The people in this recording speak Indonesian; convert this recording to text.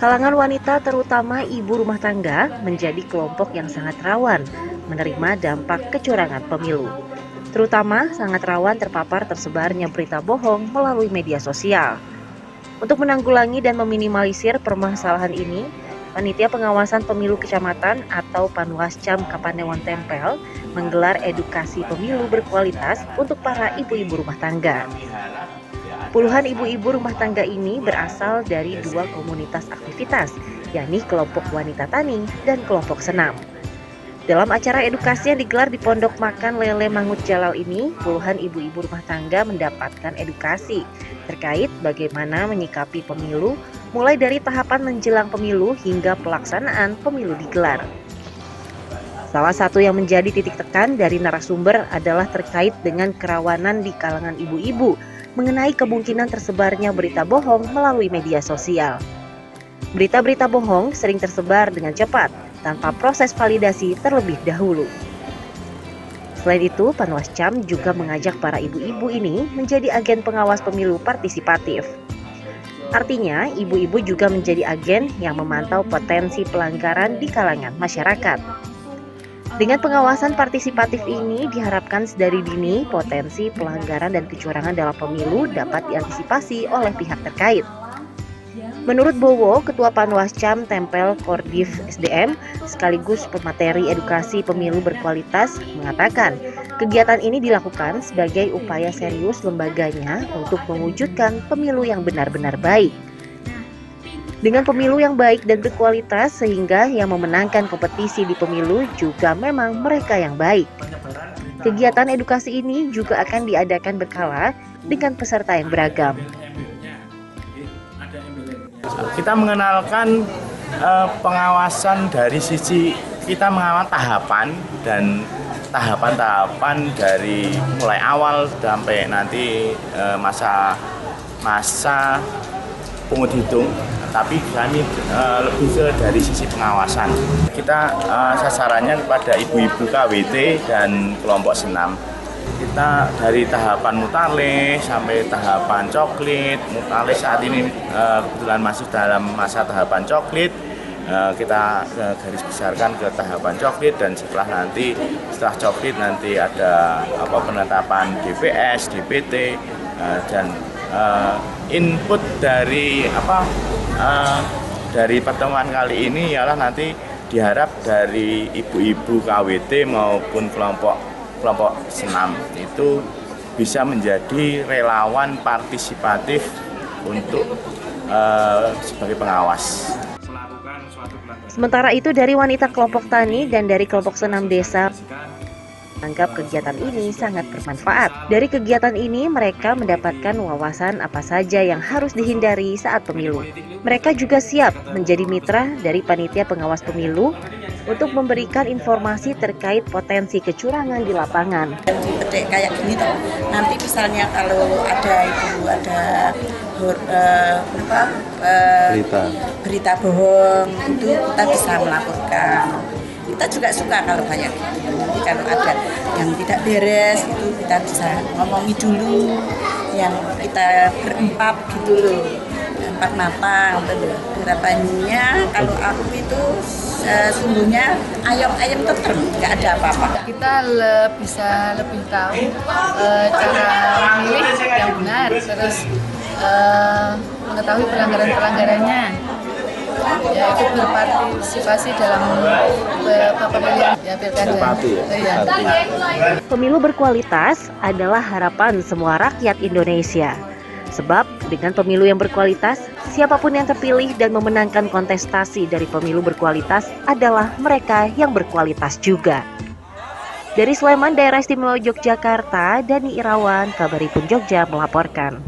Kalangan wanita terutama ibu rumah tangga menjadi kelompok yang sangat rawan menerima dampak kecurangan pemilu. Terutama sangat rawan terpapar tersebarnya berita bohong melalui media sosial. Untuk menanggulangi dan meminimalisir permasalahan ini, Panitia Pengawasan Pemilu Kecamatan atau Panwascam Kapanewon Tempel menggelar edukasi pemilu berkualitas untuk para ibu-ibu rumah tangga. Puluhan ibu-ibu rumah tangga ini berasal dari dua komunitas aktivitas, yakni kelompok wanita tani dan kelompok senam. Dalam acara edukasi yang digelar di Pondok Makan Lele Mangut Jalal ini, puluhan ibu-ibu rumah tangga mendapatkan edukasi terkait bagaimana menyikapi pemilu, mulai dari tahapan menjelang pemilu hingga pelaksanaan pemilu digelar. Salah satu yang menjadi titik tekan dari narasumber adalah terkait dengan kerawanan di kalangan ibu-ibu mengenai kemungkinan tersebarnya berita bohong melalui media sosial. Berita-berita bohong sering tersebar dengan cepat, tanpa proses validasi terlebih dahulu. Selain itu, Panwascam juga mengajak para ibu-ibu ini menjadi agen pengawas pemilu partisipatif. Artinya, ibu-ibu juga menjadi agen yang memantau potensi pelanggaran di kalangan masyarakat. Dengan pengawasan partisipatif ini diharapkan sedari dini potensi pelanggaran dan kecurangan dalam pemilu dapat diantisipasi oleh pihak terkait. Menurut Bowo, Ketua Panwascam Tempel Kordif SDM sekaligus pemateri edukasi pemilu berkualitas mengatakan kegiatan ini dilakukan sebagai upaya serius lembaganya untuk mewujudkan pemilu yang benar-benar baik. Dengan pemilu yang baik dan berkualitas sehingga yang memenangkan kompetisi di pemilu juga memang mereka yang baik. Kegiatan edukasi ini juga akan diadakan berkala dengan peserta yang beragam. Kita mengenalkan pengawasan dari sisi kita mengawal tahapan dan tahapan-tahapan dari mulai awal sampai nanti masa pungut hitung, tapi kami lebih ke dari sisi pengawasan. Kita sasarannya kepada ibu-ibu KWT dan kelompok senam. Kita dari tahapan mutale sampai tahapan coklit. Mutale saat ini kebetulan masuk dalam masa tahapan coklit. Kita garis besarkan ke tahapan coklit dan setelah coklit nanti ada penetapan DPS, DPT dan input dari dari pertemuan kali ini ialah nanti diharap dari ibu-ibu KWT maupun kelompok senam itu bisa menjadi relawan partisipatif untuk sebagai pengawas. Sementara itu dari wanita kelompok tani dan dari kelompok senam desa menganggap kegiatan ini sangat bermanfaat. Dari kegiatan ini mereka mendapatkan wawasan apa saja yang harus dihindari saat pemilu. Mereka juga siap menjadi mitra dari panitia pengawas pemilu untuk memberikan informasi terkait potensi kecurangan di lapangan. Petik kayak gini toh, nanti misalnya kalau ada berita bohong itu kita bisa melaporkan. Kita juga suka kalau kayak gitu. Nanti kalau ada yang tidak beres itu kita bisa ngomongi dulu, yang kita berempat gitu loh, empat matang gitu loh. Harapannya kalau aku itu sungguhnya ayam tentrem, nggak ada apa-apa. Kita bisa lebih tahu cara memilih yang benar, terus mengetahui pelanggaran-pelanggarannya, yaitu berpartisipasi dalam pemilihan pilkada. Pemilu berkualitas adalah harapan semua rakyat Indonesia. Sebab dengan pemilu yang berkualitas, siapapun yang terpilih dan memenangkan kontestasi dari pemilu berkualitas adalah mereka yang berkualitas juga. Dari Sleman, Daerah Istimewa Yogyakarta, Dani Irawan, Kabaripun Jogja melaporkan.